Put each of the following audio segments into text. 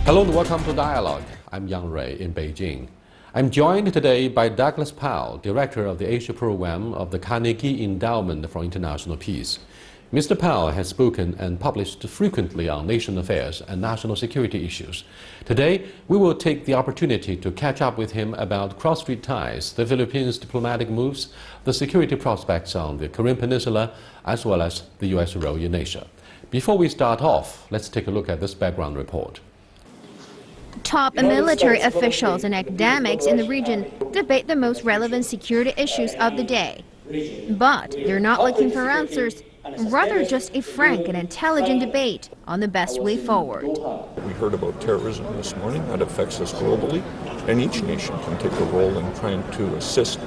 Hello and welcome to Dialogue. I'm Yang Rui in Beijing. I'm joined today by Douglas Powell, Director of the Asia Program of the Carnegie Endowment for International Peace. Mr. Powell has spoken and published frequently on nation affairs and national security issues. Today, we will take the opportunity to catch up with him about cross-strait ties, the Philippines' diplomatic moves, the security prospects on the Korean Peninsula, as well as the U.S. role in Asia. Before we start off, let's take a look at this background report. Top military officials and academics in the region debate the most relevant security issues of the day. But they're not looking for answers, rather just a frank and intelligent debate on the best way forward. We heard about terrorism this morning. That affects us globally, and each nation can take a role in trying to assist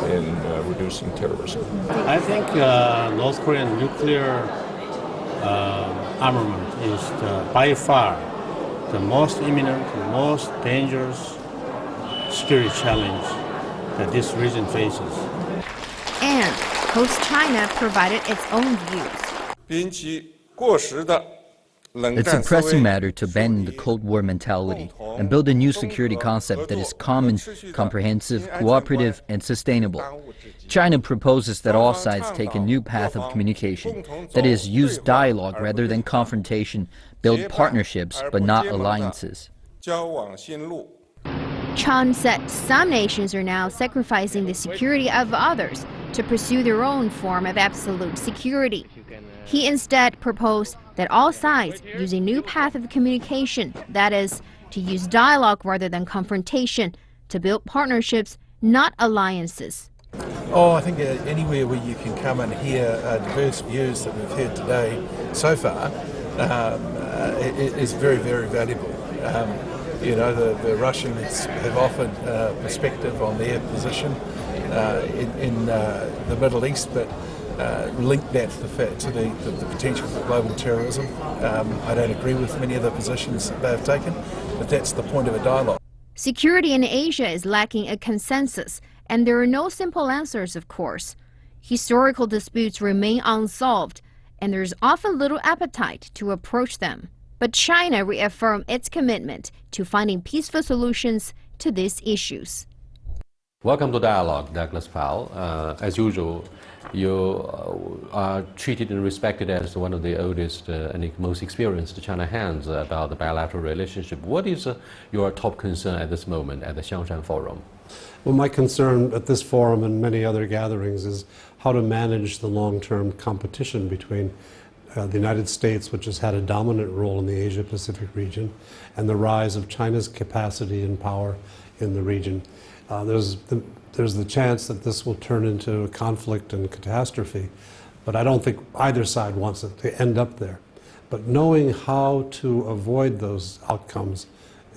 in reducing terrorism. I think North Korean nuclear armament is by far the most imminent, most dangerous security challenge that this region faces. And host China provided its own views. It's a pressing matter to abandon the Cold War mentality and build a new security concept that is common, comprehensive, cooperative, and sustainable. China proposes that all sides take a new path of communication, that is, use dialogue rather than confrontation, build partnerships but not alliances. Chan said some nations are now sacrificing the security of others to pursue their own form of absolute security. He instead proposed that all sides use a new path of communication, that is, to use dialogue rather than confrontation, to build partnerships, not alliances. I think anywhere where you can come and hear diverse views that we've heard today so far is very, very valuable. The Russians have offered perspective on their position in the Middle East, but link that to the potential for global terrorism. I don't agree with many of the positions that they've taken, but that's the point of a dialogue. Security in Asia is lacking a consensus, and there are no simple answers, of course. Historical disputes remain unsolved, and there's often little appetite to approach them. But China reaffirmed its commitment to finding peaceful solutions to these issues. Welcome to Dialogue, Douglas Powell. As usual, you are treated and respected as one of the oldest and most experienced China hands about the bilateral relationship. What is your top concern at this moment at the XIANGSHAN Forum? Well, my concern at this forum and many other gatherings is how to manage the long-term competition between the United States, which has had a dominant role in the Asia-Pacific region, and the rise of China's capacity and power in the region. There's the chance that this will turn into a conflict and catastrophe, but I don't think either side wants it to end up there. But knowing how to avoid those outcomes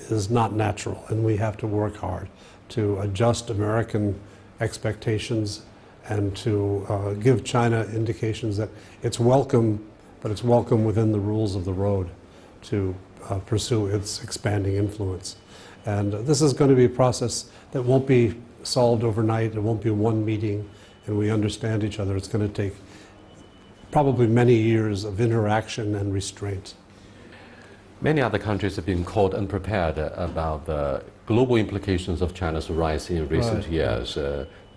is not natural, and we have to work hard to adjust American expectations and to give China indications that it's welcome, but it's welcome within the rules of the road to pursue its expanding influence. And this is going to be a process that won't be solved overnight. It won't be one meeting and we understand each other. It's going to take probably many years of interaction and restraint. Many other countries have been caught unprepared about the global implications of China's rise in recent years.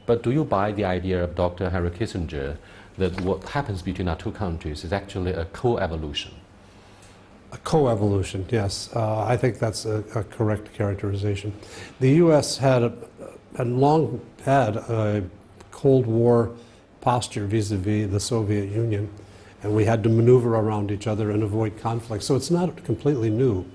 But do you buy the idea of Dr. Henry Kissinger that what happens between our two countries is actually a co-evolution? A co-evolution, yes. I think that's a correct characterization. The U.S. had long had a Cold War posture vis-a-vis the Soviet Union, and we had to maneuver around each other and avoid conflict. So it's not completely new.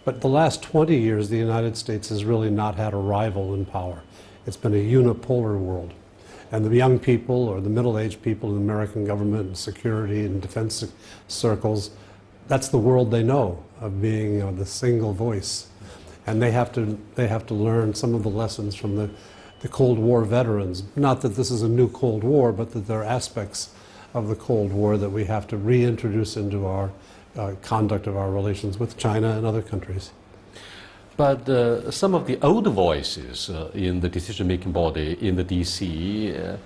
But the last 20 years, the United States has really not had a rival in power. It's been a unipolar world. And the young people or the middle-aged people in the American government and security and defense circles, that's the world they know of being the single voice. And they have to learn some of the lessons from the Cold War veterans. Not that this is a new Cold War, but that there are aspects of the Cold War that we have to reintroduce into our conduct of our relations with China and other countries. But some of the old voices in the decision-making body in the DC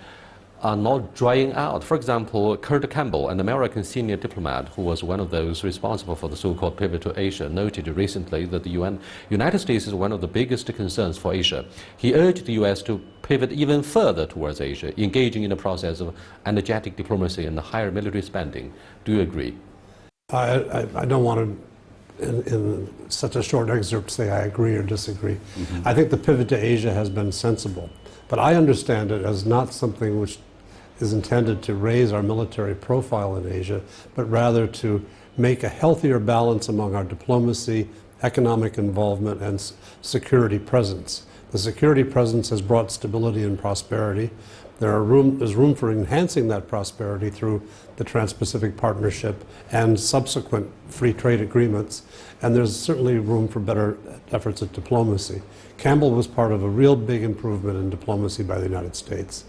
are not drying out. For example, Kurt Campbell, an American senior diplomat who was one of those responsible for the so-called pivot to Asia, noted recently that the United States is one of the biggest concerns for Asia. He urged the U.S. to pivot even further towards Asia, engaging in a process of energetic diplomacy and higher military spending. Do you agree? I don't want to, in such a short excerpt, say I agree or disagree. I think the pivot to Asia has been sensible, but I understand it as not something which is intended to raise our military profile in Asia, but rather to make a healthier balance among our diplomacy, economic involvement, and security presence. The security presence has brought stability and prosperity. There's room for enhancing that prosperity through the Trans-Pacific Partnership and subsequent free trade agreements, and there's certainly room for better efforts at diplomacy. Campbell was part of a real big improvement in diplomacy by the United States,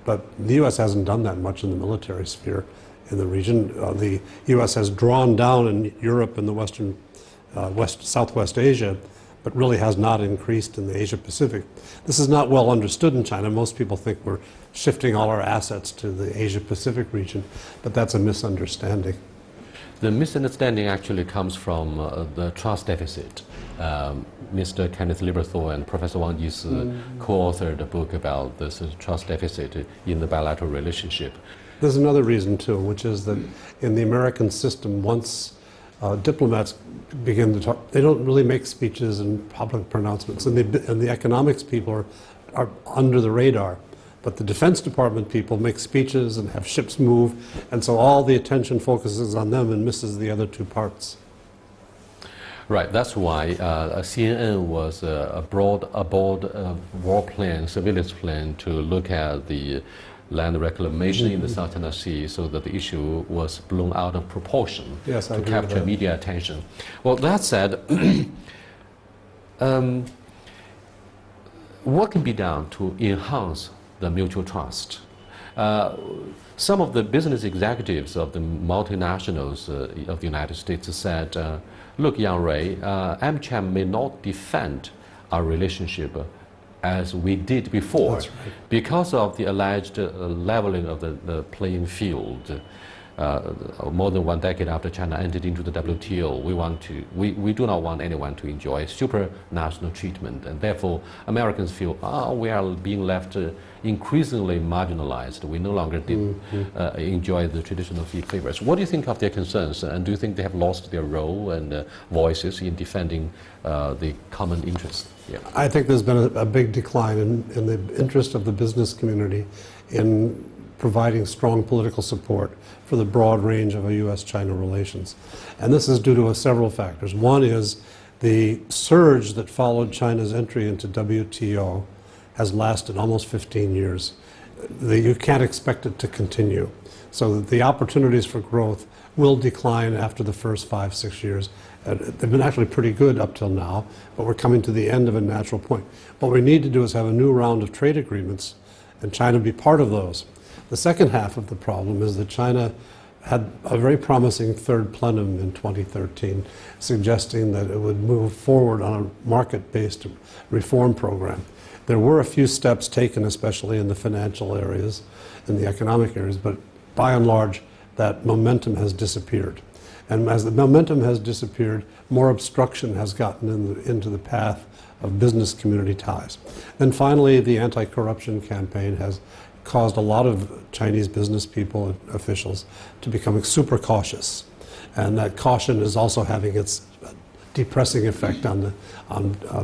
but the U.S. hasn't done that much in the military sphere in the region. The U.S. has drawn down in Europe and the Southwest Asia, but really has not increased in the Asia Pacific. This is not well understood in China. Most people think we're shifting all our assets to the Asia Pacific region, but that's a misunderstanding. The misunderstanding actually comes from the trust deficit. Mr. Kenneth Lieberthal and Professor Wang Jisi co-authored a book about this trust deficit in the bilateral relationship. There's another reason too, which is that in the American system, once diplomats begin to talk, they don't really make speeches and public pronouncements, and the economics people are under the radar. But the Defense Department people make speeches and have ships move, and so all the attention focuses on them and misses the other two parts. Right, that's why CNN was aboard a warplane, surveillance plane, to look at the land reclamation in the South China Sea, so that the issue was blown out of proportion to capture media attention. Well, that said, what can be done to enhance the mutual trust? Some of the business executives of the multinationals of the United States said, look, Yang Rui, AmCham may not defend our relationship as we did before, because of the alleged leveling of the playing field. More than 1 decade after China entered into the WTO, we do not want anyone to enjoy supranational treatment, and therefore Americans feel, we are being left increasingly marginalized. We no longer enjoy the traditional flavors. What do you think of their concerns, and do you think they have lost their role and voices in defending the common interest? Yeah. I think there's been a big decline in the interest of the business community in providing strong political support for the broad range of U.S.-China relations. And this is due to several factors. One is the surge that followed China's entry into WTO has lasted almost 15 years. You can't expect it to continue. So that the opportunities for growth will decline after the first 5-6 years. They've been actually pretty good up till now, but we're coming to the end of a natural point. What we need to do is have a new round of trade agreements, and China be part of those. The second half of the problem is that China had a very promising third plenum in 2013, suggesting that it would move forward on a market-based reform program. There were a few steps taken, especially in the financial areas, in the economic areas, but by and large, that momentum has disappeared. And as the momentum has disappeared, more obstruction has gotten into the path of business community ties. Then finally, the anti-corruption campaign has caused a lot of Chinese business people and officials to become super cautious. And that caution is also having its depressing effect on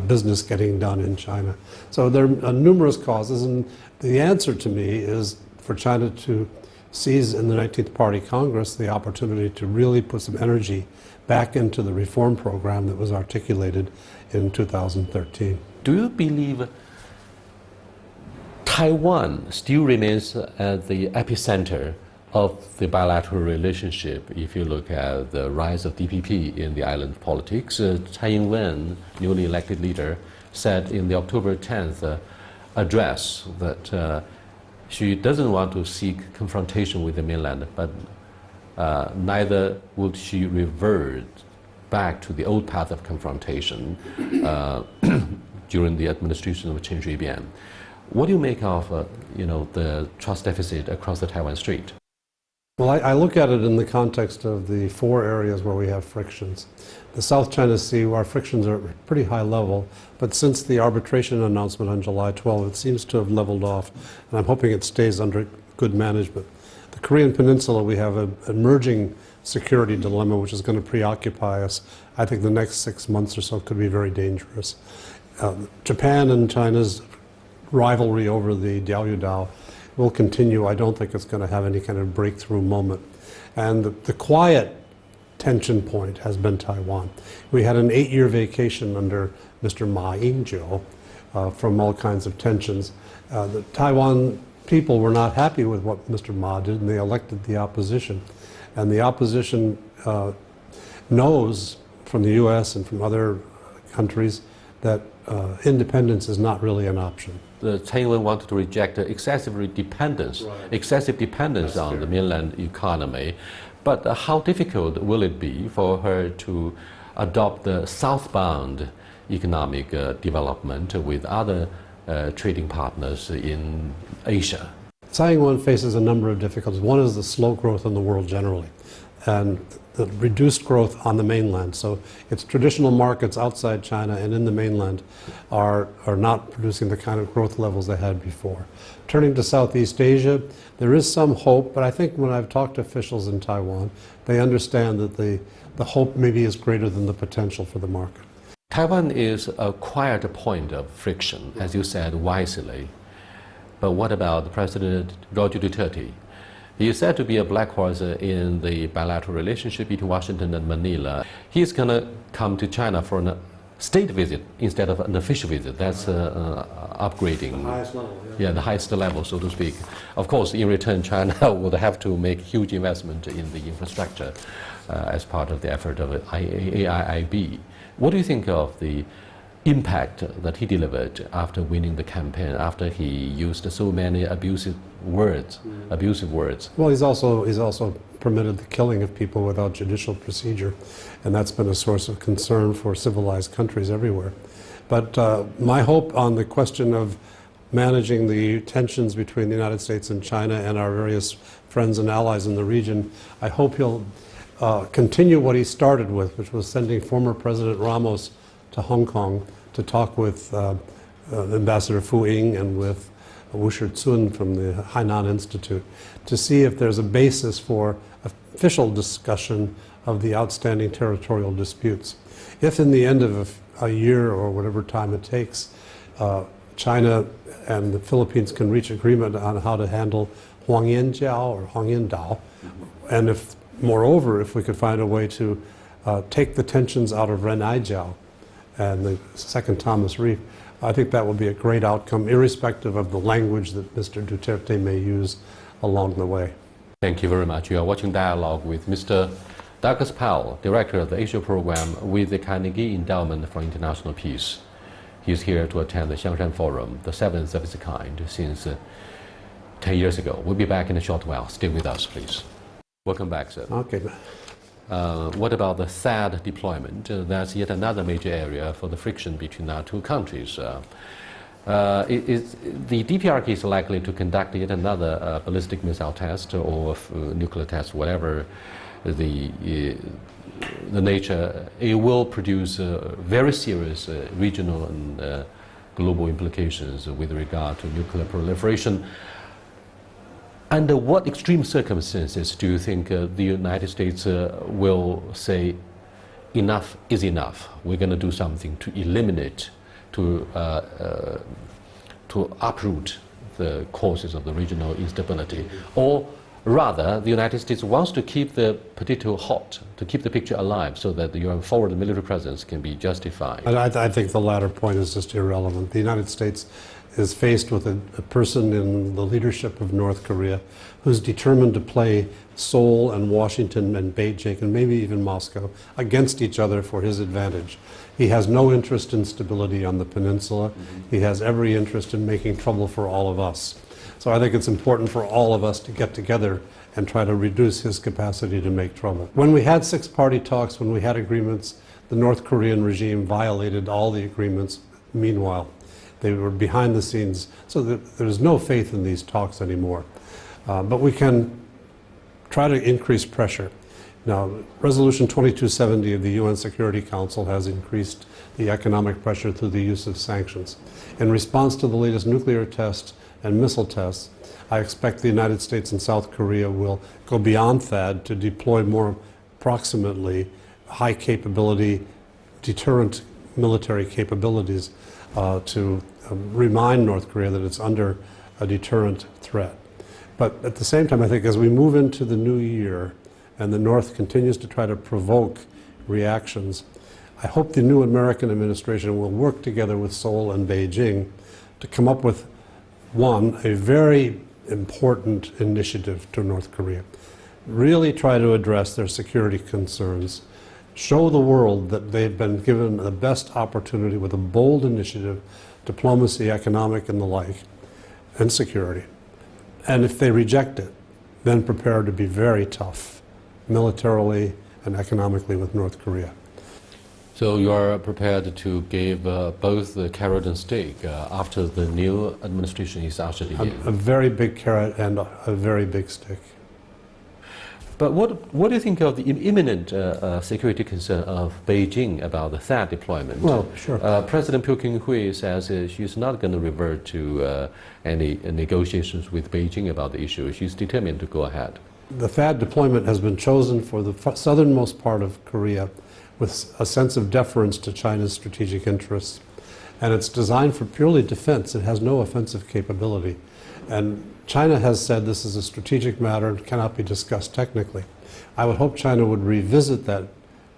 business getting done in China. So there are numerous causes, and the answer to me is for China to seize in the 19th Party Congress the opportunity to really put some energy back into the reform program that was articulated in 2013. Do you believe Taiwan still remains at the epicenter of the bilateral relationship? If you look at the rise of DPP in the island politics, Tsai Ing-wen, newly elected leader, said in the October 10th address that she doesn't want to seek confrontation with the mainland, but neither would she revert back to the old path of confrontation during the administration of Chen Shui-bian. What do you make of the trust deficit across the Taiwan Strait? Well, I look at it in the context of the 4 areas where we have frictions. The South China Sea, our frictions are at a pretty high level, but since the arbitration announcement on July 12, it seems to have leveled off, and I'm hoping it stays under good management. The Korean Peninsula, we have an emerging security dilemma which is going to preoccupy us. I think the next 6 months or so could be very dangerous. Japan and China's rivalry over the Diaoyudao will continue. I don't think it's going to have any kind of breakthrough moment. And the quiet tension point has been Taiwan. We had an 8-year vacation under Mr. Ma Ying-jeou from all kinds of tensions. The Taiwan people were not happy with what Mr. Ma did, and they elected the opposition. And the opposition knows from the U.S. and from other countries that independence is not really an option. Taiwan wanted to reject excessive dependence on the mainland economy. But how difficult will it be for her to adopt the southbound economic development with other trading partners in Asia? Tsai Ing-wen faces a number of difficulties. One is the slow growth in the world generally, and the reduced growth on the mainland. So its traditional markets outside China and in the mainland are not producing the kind of growth levels they had before. Turning to Southeast Asia, there is some hope, but I think when I've talked to officials in Taiwan, they understand that the hope maybe is greater than the potential for the market. Taiwan is a quiet point of friction, as you said wisely. But what about President Roger Duterte? He is said to be a black horse in the bilateral relationship between Washington and Manila. He's going to come to China for a state visit instead of an official visit. That's upgrading. The highest level. Yeah, the highest level, so to speak. Of course, in return, China would have to make huge investment in the infrastructure as part of the effort of AIIB. What do you think of the impact that he delivered after winning the campaign, after he used so many abusive words? Well, he's also permitted the killing of people without judicial procedure, and that's been a source of concern for civilized countries everywhere. But my hope on the question of managing the tensions between the United States and China and our various friends and allies in the region, I hope he'll continue what he started with, which was sending former President Ramos to Hong Kong to talk with Ambassador Fu Ying and with Wu Shicun from the Hainan Institute to see if there's a basis for official discussion of the outstanding territorial disputes. If in the end of a year or whatever time it takes, China and the Philippines can reach agreement on how to handle Huangyanjiao or Huangyandao, and if, moreover, if we could find a way to take the tensions out of Renaijiao and the second Thomas Reef, I think that will be a great outcome, irrespective of the language that Mr. Duterte may use along the way. Thank you very much. You are watching Dialogue with Mr. Douglas Powell, Director of the Asia Program with the Carnegie Endowment for International Peace. He is here to attend the XIANGSHAN Forum, the 7th of its kind, since 10 years ago. We'll be back in a short while. Stay with us, please. Welcome back, sir. Okay. What about the THAAD deployment? That's yet another major area for the friction between our two countries. The DPRK is likely to conduct yet another ballistic missile test or nuclear test, whatever the nature. It will produce very serious regional and global implications with regard to nuclear proliferation. Under what extreme circumstances do you think the United States will say enough is enough? We're going to do something to eliminate, to uproot the causes of the regional instability, or rather, the United States wants to keep the potato hot, to keep the picture alive, so that your forward military presence can be justified? I think the latter point is just irrelevant. The United States is faced with a person in the leadership of North Korea who's determined to play Seoul and Washington and Beijing and maybe even Moscow against each other for his advantage. He has no interest in stability on the peninsula. He has every interest in making trouble for all of us. So I think it's important for all of us to get together and try to reduce his capacity to make trouble. When we had six-party talks, when we had agreements, the North Korean regime violated all the agreements, meanwhile. They were behind the scenes, so there's no faith in these talks anymore. But we can try to increase pressure. Now, Resolution 2270 of the UN Security Council has increased the economic pressure through the use of sanctions. In response to the latest nuclear tests and missile tests, I expect the United States and South Korea will go beyond THAAD to deploy more approximately high capability deterrent military capabilities to remind North Korea that it's under a deterrent threat. But at the same time, I think as we move into the new year and the North continues to try to provoke reactions, I hope the new American administration will work together with Seoul and Beijing to come up with, one, a very important initiative to North Korea. Really try to address their security concerns. Show the world that they've been given the best opportunity with a bold initiative, diplomacy, economic, and the like, and security. And if they reject it, then prepare to be very tough, militarily and economically, with North Korea. So you are prepared to give both the carrot and stick after the new administration is ushered in? A very big carrot and a very big stick. But what do you think of the imminent security concern of Beijing about the THAAD deployment? Well, sure. President Pu Keng-hui says she's not going to revert to any negotiations with Beijing about the issue. She's determined to go ahead. The THAAD deployment has been chosen for the southernmost part of Korea with a sense of deference to China's strategic interests. And it's designed for purely defense. It has no offensive capability. And China has said this is a strategic matter and cannot be discussed technically. I would hope China would revisit that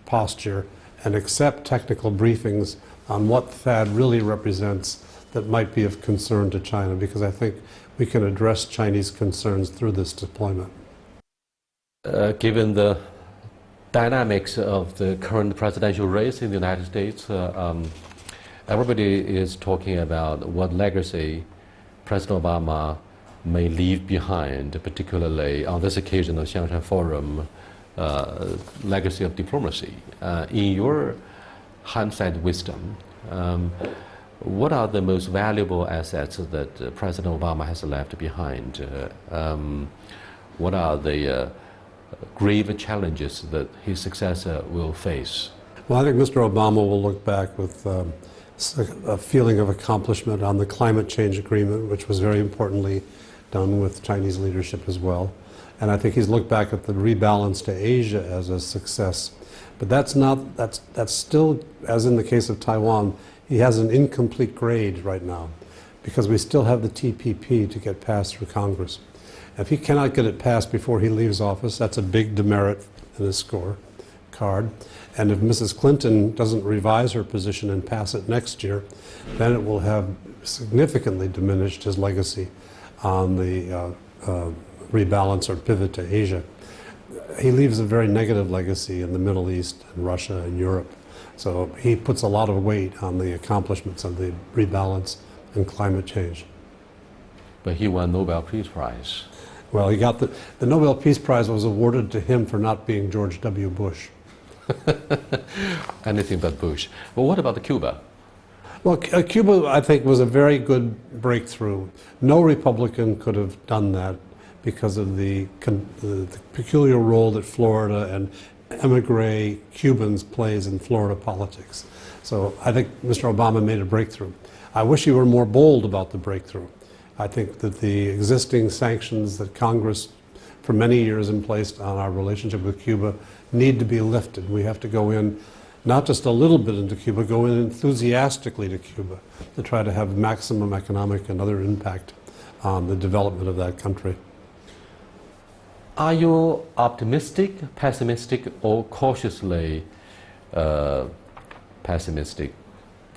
posture and accept technical briefings on what THAAD really represents that might be of concern to China, because I think we can address Chinese concerns through this deployment. Given the dynamics of the current presidential race in the United States, everybody is talking about what legacy President Obama may leave behind, particularly on this occasion of XIANGSHAN Forum, legacy of diplomacy. In your hindsight wisdom, what are the most valuable assets that President Obama has left behind? What are the grave challenges that his successor will face? Well, I think Mr. Obama will look back with a feeling of accomplishment on the climate change agreement, which was very importantly done with Chinese leadership as well. And I think he's looked back at the rebalance to Asia as a success. But that's still, as in the case of Taiwan, he has an incomplete grade right now, because we still have the TPP to get passed through Congress. If he cannot get it passed before he leaves office, that's a big demerit in his score card. And if Mrs. Clinton doesn't revise her position and pass it next year, then it will have significantly diminished his legacy on the rebalance or pivot to Asia. He leaves a very negative legacy in the Middle East and Russia and Europe. So he puts a lot of weight on the accomplishments of the rebalance and climate change. But he won Nobel Peace Prize. Well, he got the Nobel Peace Prize was awarded to him for not being George W. Bush. Anything but Bush. Well, what about Cuba? Well, Cuba, I think, was a very good breakthrough. No Republican could have done that because of the peculiar role that Florida and emigre Cubans plays in Florida politics. So I think Mr. Obama made a breakthrough. I wish he were more bold about the breakthrough. I think that the existing sanctions that Congress for many years in place on our relationship with Cuba need to be lifted. We have to go in, not just a little bit into Cuba, go in enthusiastically to Cuba to try to have maximum economic and other impact on the development of that country. Are you optimistic, pessimistic, or cautiously pessimistic,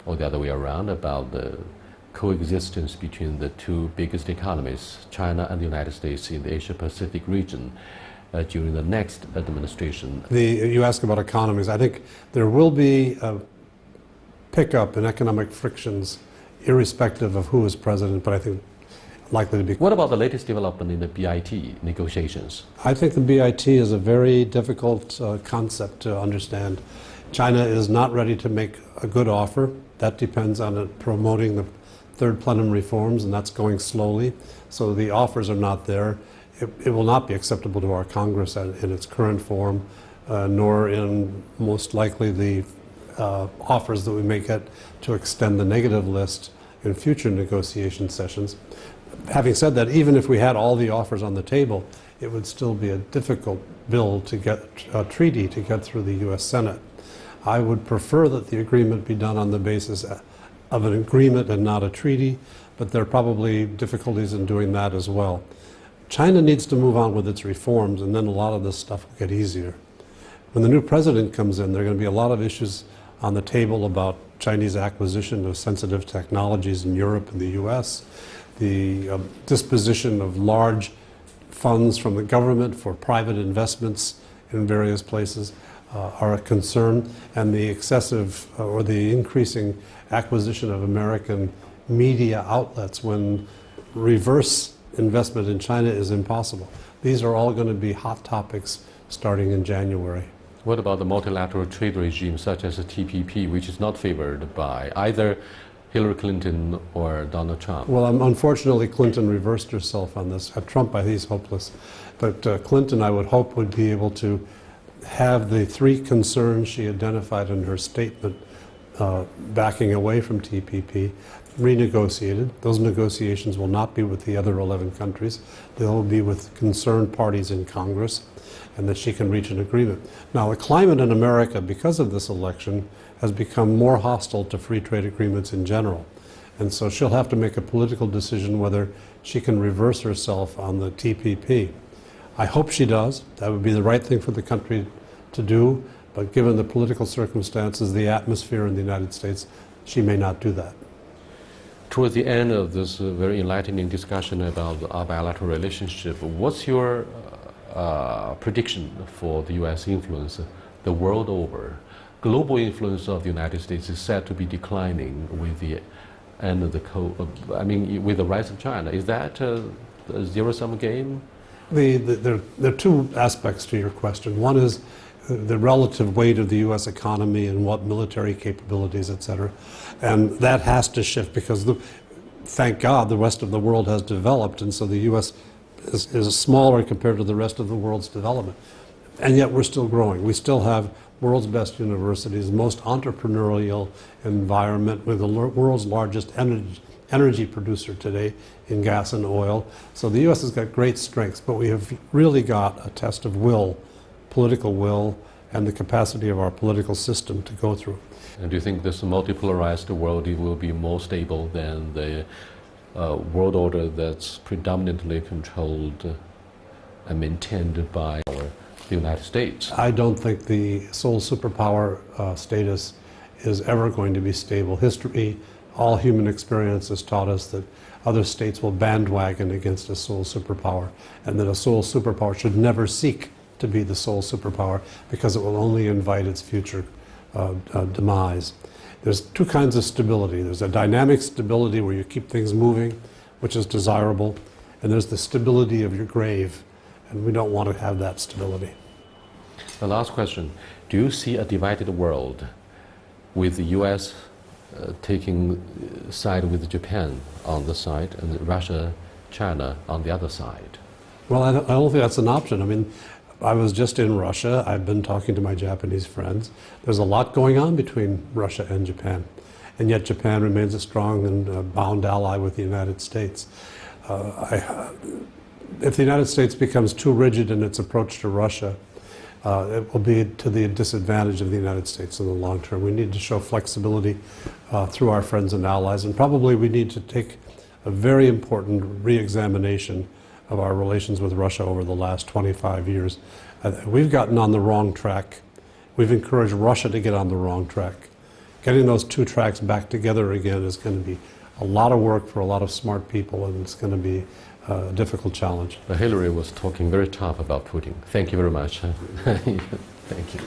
or the other way around, about the coexistence between the two biggest economies, China and the United States, in the Asia-Pacific region during the next administration? You ask about economies. I think there will be a pickup in economic frictions irrespective of who is president, but I think likely to be. What about the latest development in the BIT negotiations? I think the BIT is a very difficult concept to understand. China is not ready to make a good offer. That depends on it promoting the third plenum reforms, and that's going slowly. So the offers are not there. It will not be acceptable to our Congress in its current form, nor in most likely the offers that we may get to extend the negative list in future negotiation sessions. Having said that, even if we had all the offers on the table, it would still be a difficult bill to get, a treaty to get through the U.S. Senate. I would prefer that the agreement be done on the basis of an agreement and not a treaty, but there are probably difficulties in doing that as well. China needs to move on with its reforms, and then a lot of this stuff will get easier. When the new president comes in, there are going to be a lot of issues on the table about Chinese acquisition of sensitive technologies in Europe and the U.S., the disposition of large funds from the government for private investments in various places are a concern, and the excessive or the increasing acquisition of American media outlets when reverse investment in China is impossible. These are all going to be hot topics starting in January. What about the multilateral trade regime such as the TPP, which is not favored by either Hillary Clinton or Donald Trump? Well, unfortunately, Clinton reversed herself on this. Trump, I think, is hopeless. But Clinton, I would hope, would be able to have the three concerns she identified in her statement backing away from TPP renegotiated. Those negotiations will not be with the other 11 countries. They'll be with concerned parties in Congress, and that she can reach an agreement. Now, the climate in America, because of this election, has become more hostile to free trade agreements in general. And so she'll have to make a political decision whether she can reverse herself on the TPP. I hope she does. That would be the right thing for the country to do. But given the political circumstances, the atmosphere in the United States, she may not do that. Towards the end of this very enlightening discussion about our bilateral relationship, what's your prediction for the U.S. influence the world over? Global influence of the United States is said to be declining with the end of the with the rise of China. Is that a zero-sum game? There are two aspects to your question. One is the relative weight of the U.S. economy and what military capabilities, et cetera. And that has to shift because, thank God, the rest of the world has developed, and so the U.S. is smaller compared to the rest of the world's development. And yet we're still growing. We still have world's best universities, most entrepreneurial environment, with the world's largest energy producer today in gas and oil. So the U.S. has got great strengths, but we have really got a test of will, political will, and the capacity of our political system to go through. And do you think this multipolarized world will be more stable than the world order that's predominantly controlled and maintained by the United States? I don't think the sole superpower status is ever going to be stable. History, all human experience has taught us that other states will bandwagon against a sole superpower, and that a sole superpower should never seek to be the sole superpower because it will only invite its future demise. There's two kinds of stability. There's a dynamic stability where you keep things moving, which is desirable, and there's the stability of your grave, and we don't want to have that stability. The last question, do you see a divided world with the U.S. Taking side with Japan on the side and Russia, China on the other side? Well, I don't think that's an option. I mean, I was just in Russia. I've been talking to my Japanese friends. There's a lot going on between Russia and Japan, and yet Japan remains a strong and bound ally with the United States. If the United States becomes too rigid in its approach to Russia, it will be to the disadvantage of the United States in the long term. We need to show flexibility through our friends and allies, and probably we need to take a very important re-examination of our relations with Russia over the last 25 years. We've gotten on the wrong track. We've encouraged Russia to get on the wrong track. Getting those two tracks back together again is going to be a lot of work for a lot of smart people, and it's going to be a difficult challenge. Hillary was talking very tough about Putin. Thank you very much. Thank you.